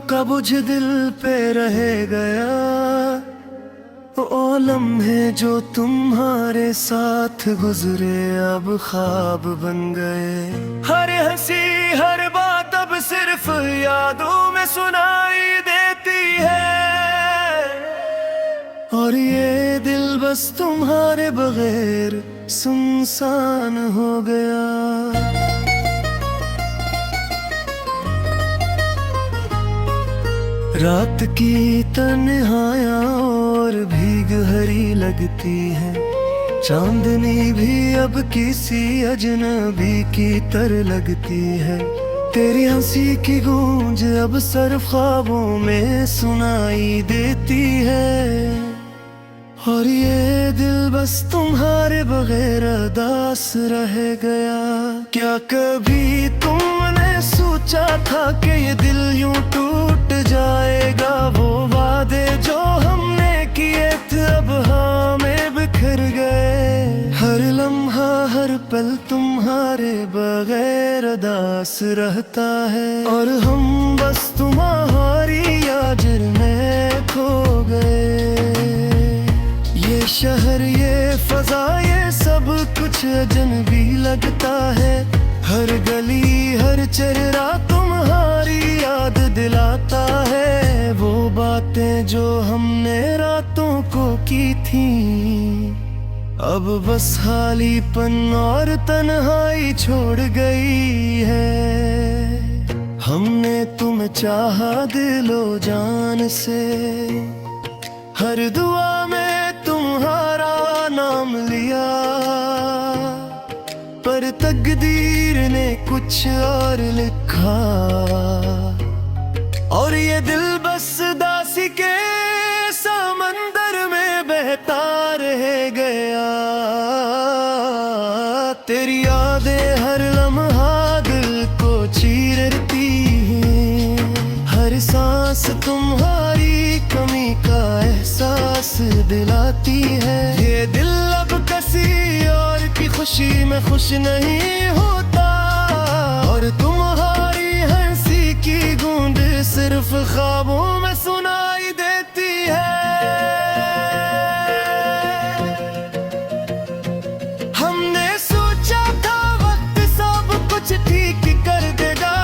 का बुझ दिल पे रह गया, ओ लम्हे जो तुम्हारे साथ गुजरे अब ख्वाब बन गए। हर हंसी हर बात अब सिर्फ यादों में सुनाई देती है, और ये दिल बस तुम्हारे बगैर सुनसान हो गया। रात की तन्हाइयाँ और भीग हरी लगती है, चांदनी भी अब किसी अजनबी की तरह लगती है। तेरी हंसी की गूंज अब सिर्फ ख्वाबों में सुनाई देती है, और ये दिल बस तुम्हारे बगैर अदास रह गया। क्या कभी तुमने सोचा था कि ये दिल यूं टूट जाएगा? वो वादे जो हमने किए थे अब हमें बिखर गए। हर लम्हा हर पल तुम्हारे बगैर अदास रहता है, और हम बस तुम्हारी याद में खो गए। ये शहर ये फजा ये सब कुछ अजनबी लगता है, हर गली हर चेहरा तुम्हारी याद दिलाता है। वो बातें जो हमने रातों को की थी अब बस खालीपन और तन्हाई छोड़ गई है। हमने तुम्हें चाहा दिलो जान से, हर दुआ में तुम्हारा नाम लिया, पर तकदीर ने कुछ और लिखा, और ये दिल बस दासी के समंदर में बहता रह गया। तेरी यादें हर लम्हा दिल को चीरती हैं, हर सांस तुम्हारी कमी का एहसास दिलाती है। ये दिल अब किसी और की खुशी में खुश नहीं होता, और तुम्हारी हंसी की गूंज सिर्फ ख्वाबों में सुनाई देती है। हमने सोचा था वक्त सब कुछ ठीक कर देगा,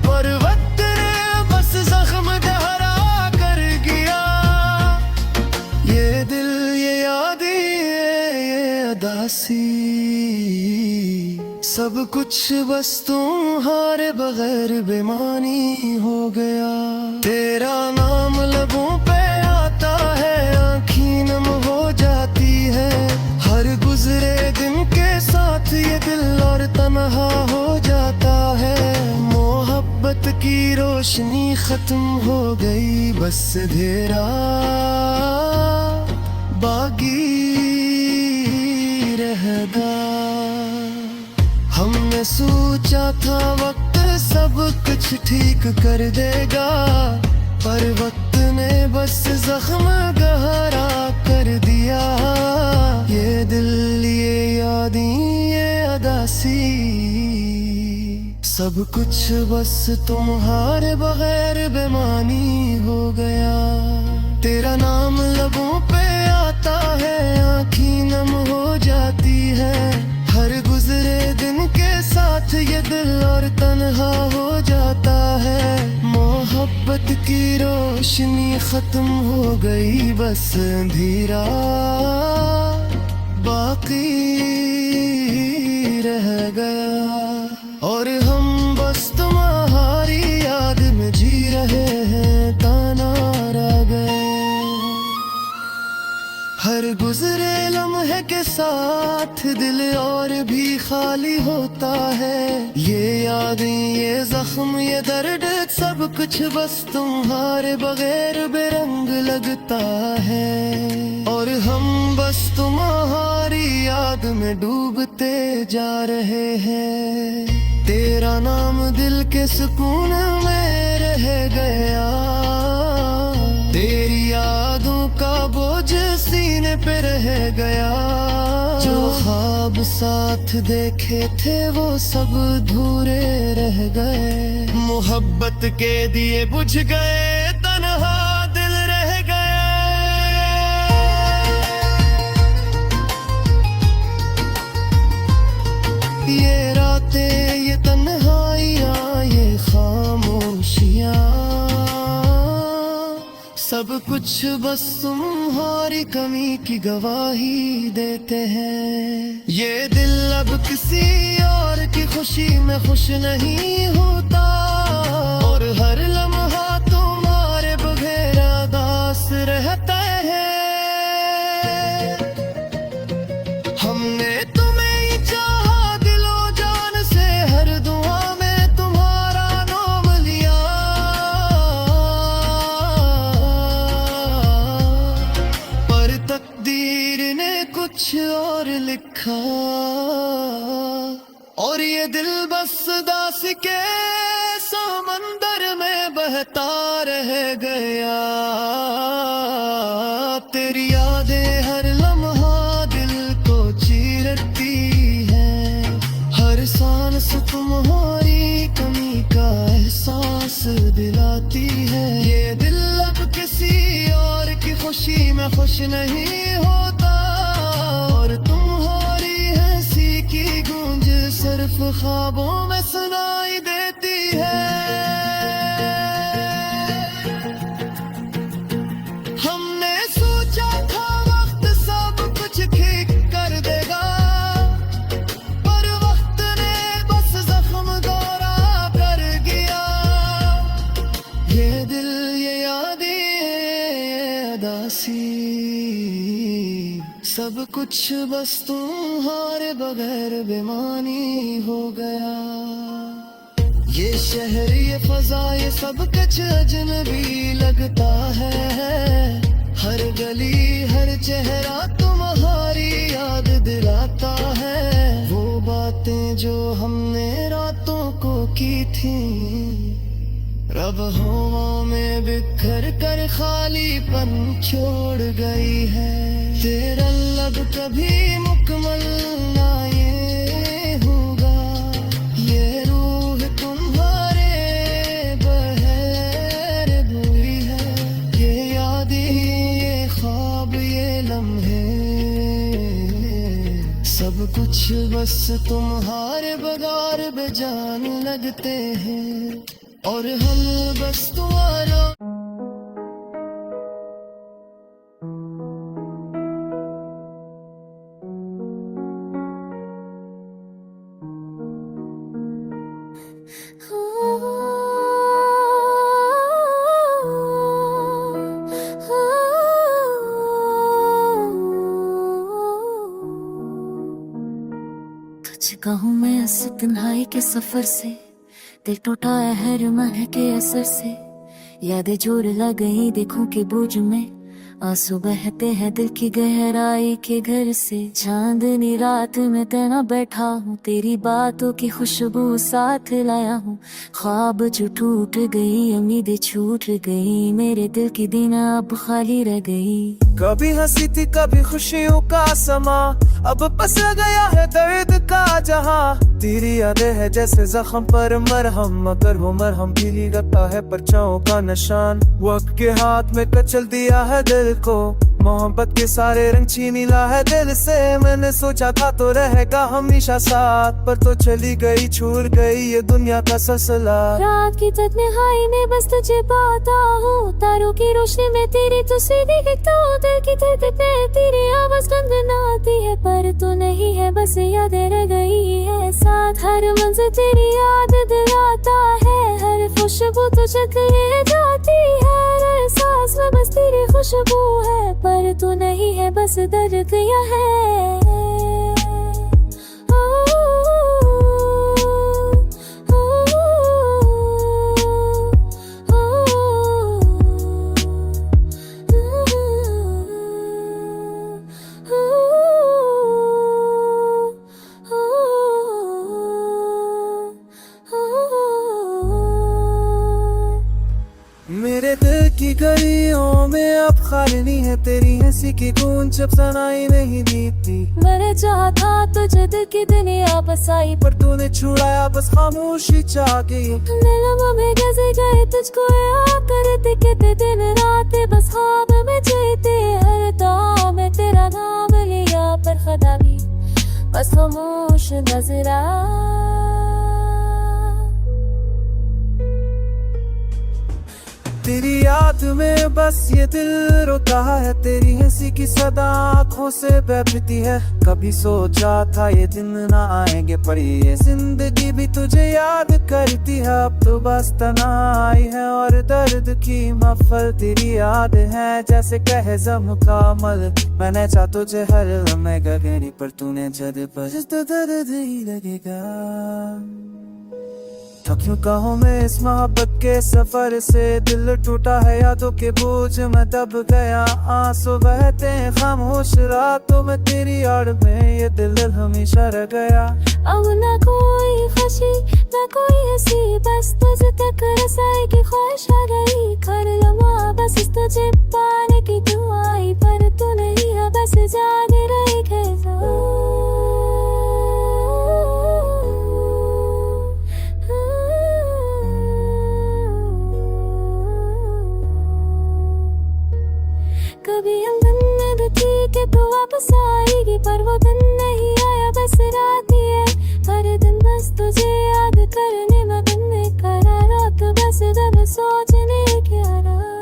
पर वक्त ने बस जख्म गहरा कर गया। ये दिल ये यादें ये अदासी सब कुछ बस तुम्हारे बगैर बेमानी हो गया। तेरा नाम लबों पे आता है, आँखें नम हो जाती है, हर गुजरे दिन के साथ ये दिल और तन्हा हो जाता है। मोहब्बत की रोशनी खत्म हो गई, बस अंधेरा बाकी रह गया। हमने सोचा था वक्त सब कुछ ठीक कर देगा, पर वक्त ने बस जख्म गहरा कर दिया। ये दिल ये यादें ये अदासी सब कुछ बस तुम्हारे बगैर बेमानी हो गया। तेरा नाम लबों पे आता है, आँखें नम हो जाती है, हर गुजरे दिन के साथ ये दिल और तन्हा हो जाता है। मोहब्बत की रोशनी खत्म हो गई, बस अंधेरा बाकी रह गया, और हम बस तुम्हारी याद में जी रहे हैं, ताना रह गए। हर गुजरे लम्हे के साथ दिल और भी खाली होता है। ये यादें ये जख्म ये दर्द सब कुछ बस तुम्हारे बगैर बेरंग लगता है, और हम बस तुम्हारी याद में डूबते जा रहे हैं। तेरा नाम दिल के सुकून में रह गया, तेरी यादों का बोझ सीने पे रह गया। जो ख्वाब साथ देखे थे वो सब अधूरे रह गए। मोहब्बत के दिए बुझ गए, तन्हा दिल रह गया। ये रातें, ये तन्हाइयाँ, ये खामोशियाँ, सब कुछ बस तुम्हारी कमी की गवाही देते हैं। ये दिल अब किसी और की खुशी में खुश नहीं होता, और हर लम्हा तुम्हारे बगैर उदास रहता है। हमने तुम्हें ही चाहा दिलो जान से, हर दुआ में तुम्हारा नाम लिया। पर तकदीर ने कुछ और लिखा, और ये दिल बस दासी के समंदर में बहता रह गया। तेरी यादें हर लम्हा दिल को चीरती है, हर सांस तुम्हारी कमी का एहसास दिलाती है। ये दिल अब किसी और की खुशी में खुश नहीं होता, और तुम्हारी हंसी की गूंज सिर्फ ख्वाबों में सुनाई देती है। हमने सोचा था वक्त सब कुछ ठीक कर देगा, पर वक्त ने बस जख्म दोहरा कर गया। ये दिल, ये यादें, ये उदासी, सब कुछ बस तुम्हारे बगैर बेमानी हो गया। ये शहर, ये फजा, ये सब कुछ अजनबी लगता है। हर गली, हर चेहरा तुम्हारी याद दिलाता है। वो बातें जो हमने रातों को की थी, रब हवा में बिखर कर खालीपन छोड़ गई है। तेरा लब कभी मुकम्मल ना ये होगा, ये रूह तुम्हारे बहर बुरी है। ये यादें, ये ख्वाब, ये लम्हे, सब कुछ बस तुम्हारे बगैर बेजान लगते हैं, और हम बस तुम्हारा। तुझे कहूँ मैं इस तन्हाई के सफर से, दिल टूटा है रुमाह के असर से। यादें जोर लग गई देखूं के बोझ में, आंसू बहते हैं दिल की गहराई के घर से। चांदनी रात में तना बैठा हूँ, तेरी बातों की खुशबू साथ लाया हूँ। ख्वाब जो टूट गई, उम्मीदें छूट गई, मेरे दिल की दिन अब खाली रह गई। कभी हंसी थी कभी खुशियों का समा, अब पसर गया है दर्द का जहां। तेरी यादें है जैसे जख्म पर मरहम, मगर वो मरहम भी रखता है परछाओं का निशान। वक्त के हाथ में कचल दिया है दिल को, मोहब्बत के सारे रंग छीन ला है दिल से। मैंने सोचा था तो रहेगा हमेशा साथ, पर तो चली गई छूट गई ये दुनिया का सिलसिला। रात की तन्हाई में बस तुझे पाता हूँ, तारों की रोशनी में तेरी तस्वीर दिखता हूँ। दिल की धड़कन में तेरी आवाज गुनगुनाती है, पर तू नहीं है बस यादें रह गई है साथ। हर मंज़िल तेरी याद दिलाता है, हर खुशबू तुझे ले जाती है। हर सांस में बस तेरी खुशबू है, पर तू नहीं है बस दर्द दिया है। मेरे दिल की की गलियों में अब खाली नहीं है तेरी हंसी की गूंज जब सनाई नहीं देती। मैंने चाहा था तुझे दिल की दुनिया बसाई, पर तूने छुड़ाया बस खामोशी चाह गई। दिल में कैसे गए तुझको याद करते कहते दिन रात बस ख्वाब में जीते। हर दाव में तेरा नाम लिया पर खुदा भी बस खामोश नजर आ। तेरी याद में बस ये दिल रोता है, तेरी हंसी की सदा आँखों से बहती है। कभी सोचा था ये दिन ना आएंगे पर ये जिंदगी भी तुझे याद करती है। अब तो बस तन्हाई है और दर्द की महफिल तेरी याद है जैसे कहे मुकामल। मैंने चाहा तुझे हर लम्हे गगनी पर तूने जद बस तो दर्द ही लगेगा। क्यों कहूँ मैं इस मोहब्बत के सफर से दिल टूटा है यादों के बोझ में दब गया। आंसू बहते हैं खामोश रातों में तेरी आड़ में ये दिल हमेशा रह गया। अब ना कोई खुशी ना कोई हंसी बस तुझे तक रसाएगी ख्वाहिश आ गई। कर लम्हा बस तुझे पाने की दुआई पर तू नहीं है बस जाग रही कैसा। कभी हम दिन में थी कि तू वापस आएगी पर वो दिन नहीं आया बस रात ही है। हर दिन बस तुझे याद करने में बनने करा रात बस जब सोचने क्या रहा।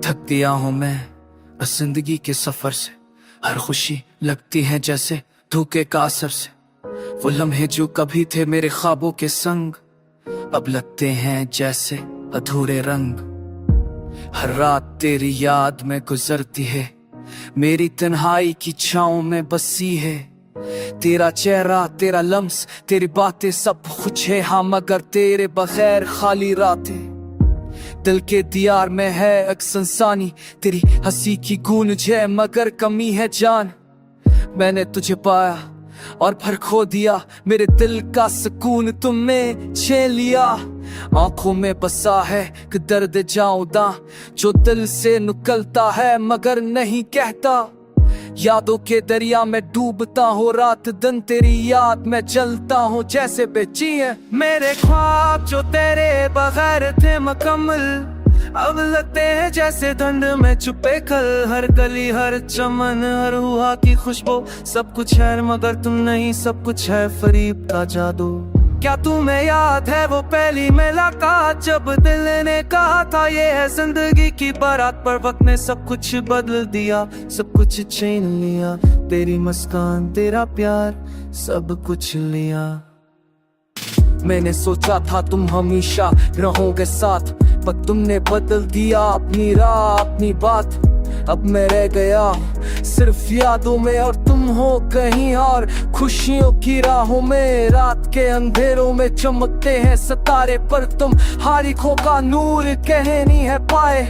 थक गया हूँ मैं बस जिंदगी के सफर से, हर खुशी लगती है जैसे धोखे का असर से। वो लम्हे जो कभी थे मेरे ख्वाबों के संग अब लगते हैं जैसे अधूरे रंग। हर रात तेरी याद में गुजरती है, मेरी तन्हाई की छाँव में बसी है। तेरा चेहरा तेरा लम्स तेरी बातें सब कुछ है हाँ, मगर तेरे बगैर खाली रातें। दिल के दीवार में है एक संसानी, तेरी हंसी की गूंज है मगर कमी है जान। मैंने तुझे पाया और फिर खो दिया, मेरे दिल का सुकून तुमने छीन लिया। आंखों में बसा है कि दर्द जाऊदा जो दिल से निकलता है मगर नहीं कहता। यादों के दरिया में डूबता हूँ रात दिन, तेरी याद में जलता हूँ जैसे बेची है। मेरे ख्वाब जो तेरे बगैर थे मुकम्मल अब लगते हैं जैसे ठंड में छुपे कल। हर गली हर चमन हर हुआ की खुशबू सब कुछ है मगर तुम नहीं, सब कुछ है फरीब का जादू। क्या तुम्हें याद है वो पहली मुलाकात जब दिल ने कहा था ये है जिंदगी की बारात। पर वक्त ने सब कुछ बदल दिया, सब कुछ छीन लिया। तेरी मुस्कान तेरा प्यार सब कुछ लिया। मैंने सोचा था तुम हमेशा रहोगे साथ पर तुमने बदल दिया अपनी राह अपनी बात। अब मैं रह गया सिर्फ यादों में और तुम हो कहीं और। खुशियों की राहों में रात के अंधेरों में चमकते हैं सितारे पर तुम हारिकों का नूर कह नहीं है पाए।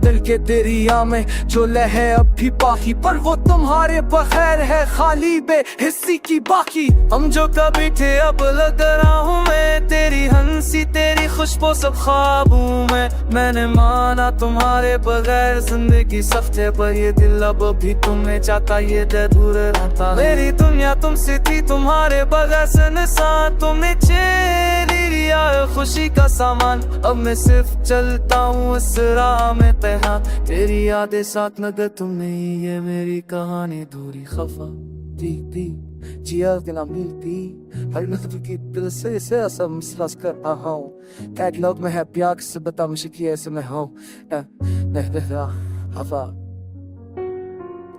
दिल के दरिया में जो लहे अब भी बाकी पर वो तुम्हारे बगैर है खाली बेहिस्सी की बाकी। हम जो कभी थे अब लग रहा हूँ मैं, तेरी हंसी तेरी खुशबू सब ख्वाबों में। मैंने माना तुम्हारे बगैर जिंदगी सख्त है पर ये दिल अब भी तुम्हें चाहता ये दूर रहता। मेरी दुनिया तुमसे थी तुम्हारे बगैर से निशान, तुमने छीन लिया खुशी का सामान। अब मैं सिर्फ चलता हूँ इस राह में तन्हा, तेरी यादें साथ नगर तुम नहीं। ये मेरी कहानी दूरी खफा दी जिया के नाम मिलती हर नजर की दिल से ऐसा मिसराज कर रहा हूँ। कैटलॉग में है प्यार से बता मुझे कि ऐसे मैं हूँ हवा।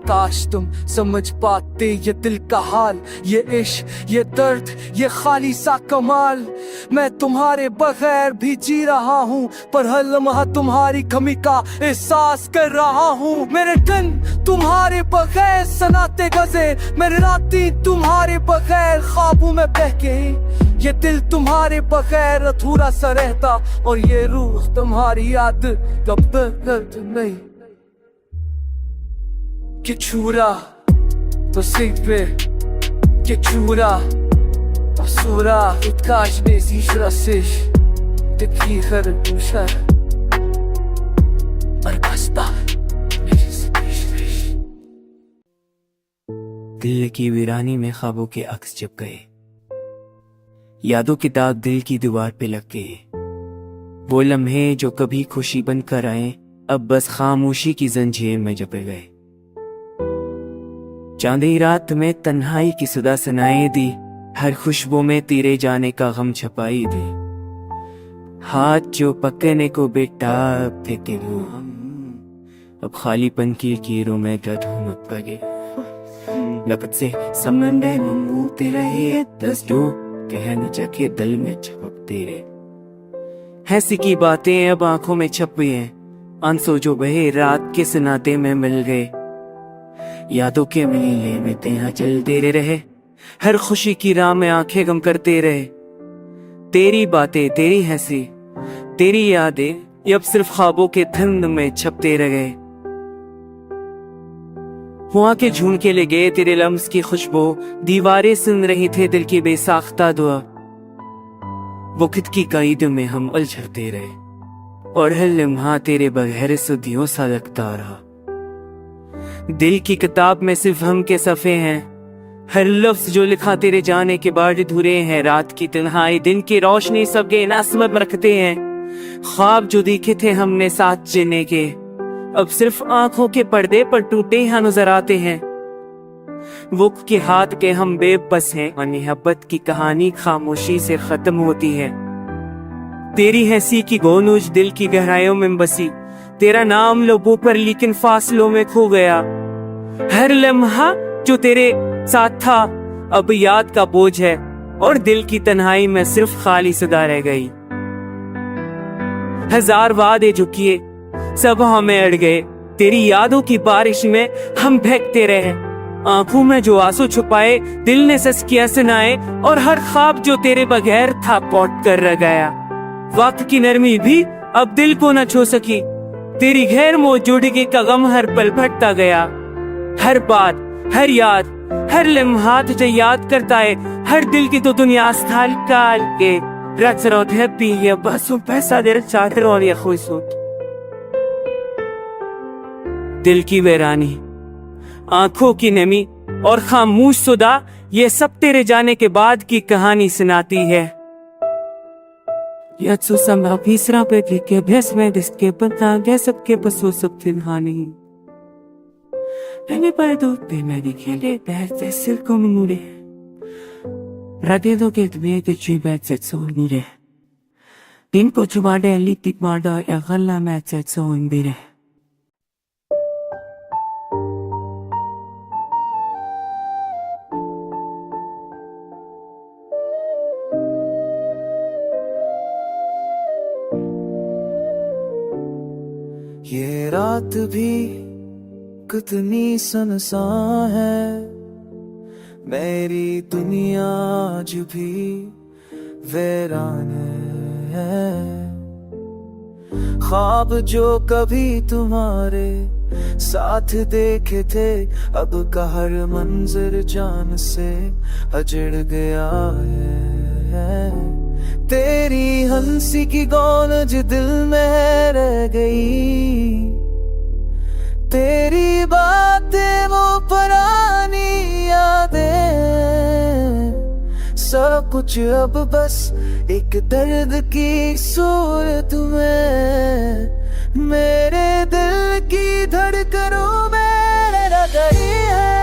काश तुम समझ पाते ये दिल का हाल, ये इश्क ये दर्द ये खाली सा कमाल। मैं तुम्हारे बगैर भी जी रहा हूँ पर हर लम्हा तुम्हारी कमी का एहसास कर रहा हूँ। मेरे दिन तुम्हारे बगैर सनाते गजे, मेरे रातें तुम्हारे बगैर ख्वाबों में बहके। ये दिल तुम्हारे बगैर अधूरा सा रहता और ये रूह तुम्हारी याद कब तक नहीं। Que chura, to sempre, que chura, basura, o cais desistir a seis, de que ir a puxar. दिल की वीरानी में ख्वाबों के अक्स चिप गए, यादों के दाग दिल की दीवार पे लग गए। वो लम्हे जो कभी खुशी बनकर आए, अब बस खामोशी की जंजीर में जपे गए। चांदी रात में तन्हाई की सदा सुनाई दी, हर खुशबू में तेरे जाने का गम छपाई दी। हाथ जो पकने को बेताब थे तेरे, अब खालीपन की कीरों में दर्द हुमत पगे। लपट से समंदर मूते रहे, दस जो कहने चके दिल में छपकते रहे। ऐसी की बातें अब आंखों में छप गई हैं, आंसू जो बहे रात के सनाते में मिल गए। यादों के मेले में तेहा चलते रहे, हर खुशी की राह में आंखें गम करते रहे। तेरी बातें, तेरी हंसी, तेरी यादें ये अब सिर्फ ख्वाबों के धुंध में छपते रह गए। वो आंखें झूम के ले गए तेरे लम्स की खुशबू, दीवारें सुन रही थे दिल की बेसाख्ता दुआ। वो खुद की कैद में हम उलझते रहे, और हर लम्हा तेरे बगैर सदियों सा लगता रहा। दिल की किताब में सिर्फ हम के सफ़े हैं, हर लफ्ज जो लिखा तेरे जाने के बाद अधूरे हैं। रात की तन्हाई, दिन की रोशनी सब के नस्मत रखते हैं। ख्वाब जो देखे थे हमने साथ जीने के, अब सिर्फ आंखों के पर्दे पर टूटे यहाँ नजर आते हैं। वो के हाथ के हम बेबस हैं, और मोहब्बत की कहानी खामोशी से खत्म होती है। तेरी हंसी की गोनूज दिल की गहराइयों में बसी, तेरा नाम लोगों पर लेकिन फासलों में खो गया। हर लम्हा जो तेरे साथ था अब याद का बोझ है, और दिल की तन्हाई में सिर्फ खाली सदा रह गई। हजार वादे जो किए सब हमें अड़ गए, तेरी यादों की बारिश में हम बहकते रहे। आंखों में जो आंसू छुपाए दिल ने सच किया सुनाए, और हर ख्वाब जो तेरे बगैर था पौट कर रह गया। वक्त की नरमी भी अब दिल को न छू सकी, तेरी गैर मौजूदगी का गम हर पल भटता गया। हर बात, हर याद, हर लम्हा तुझे याद करता है, हर दिल की तो दुनिया स्थाल काल के रच रोत है पी ये बस पैसा दे चाहते और ये खुशूत। दिल की वीरानी, आंखों की नमी और खामोश सुदा, ये सब तेरे जाने के बाद की कहानी सुनाती है। यत्सु संभा तीसरा पे के भैंस में जिसके पता गए सबके पशु सब फिलहानी मैंने पर दूध पे मैंने खेले बैठ से सिर को मुड़े राधे दो के तुम्हें तुझे बैठ से सोनी रे दिन को चुबाड़े लिटिक मारदा या गल्ला मैच से सोन भी रे। ये रात भी कितनी सुनसान है, मेरी दुनिया आज भी वीरान है। ख्वाब जो कभी तुम्हारे साथ देखे थे, अब का हर मंजर जान से अजड़ गया है। तेरी हंसी की गौनज दिल में रह गई, तेरी बातें वो पुरानी यादें, सब कुछ अब बस एक दर्द की सूरत में मेरे दिल की धड़कनों में रह गई है।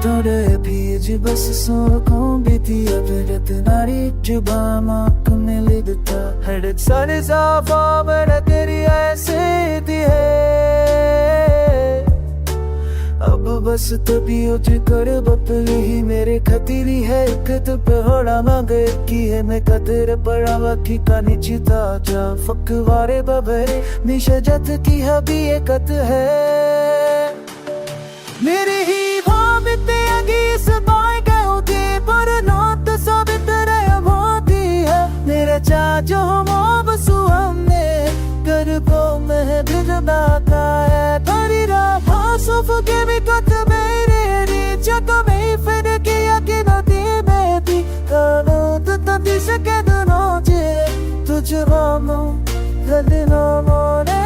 थोड़े भीज बस सोखों भी थी अबरत नारी जुबा माक में लिखता हर सारे साफा मेरा तेरी ऐसे थी है। अब बस तभी उठ कर बपली ही मेरे खतीरी है, खत पे होड़ा मांगे की है मैं कतर पड़ा वकी का निचिता जा फकवारे बबरे निशजत की हबी एकत है। मेरी ही जो बसु हमने गरबों में भिजना का है थोड़ी राह सुफ के भी कत मेरे रीच तो मैं फिर किया कि नदी में थी कानून तो दिशा vamos, moneta.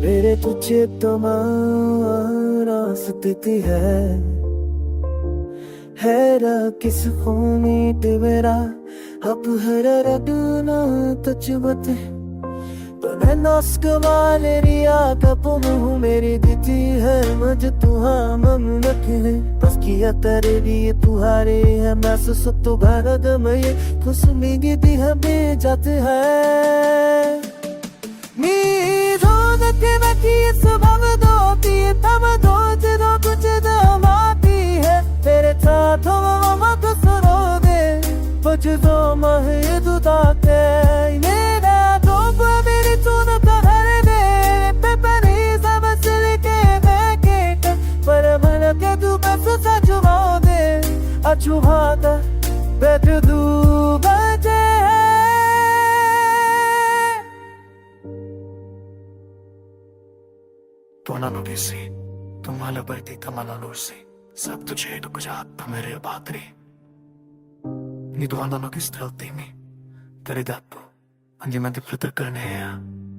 मेरे तुझे तुम्हारा स्थिति है किस खूनी मेरा अब हर रडना तुझ बते तो मैं नस्क वाले रिया कपूर हूँ मेरी दीदी है मुझे तुहाँ ममलक है बस किया तेरे लिए तुहारे है मैं तो भारत में ये खुश मिगी दी हमें जाते हैं के बैठी सुबह दोती तब दो जदों कुछ दमाती है तेरे साथों मत सुनो दे कुछ दो महे दुदाते मेरा तो मेरी सुन कर दे पेपरी सब सिल के देखे पर मन के तू बस सचवा दे अछुभाता बैठ दू बजे Tuonan visi, tumala perti kamala lusi, sab tuझे तो कुछ आता मेरे बातरी, ni tuonan no kisteltimi, तेरे दातु, अंजी मैं दिप्लत करने हैं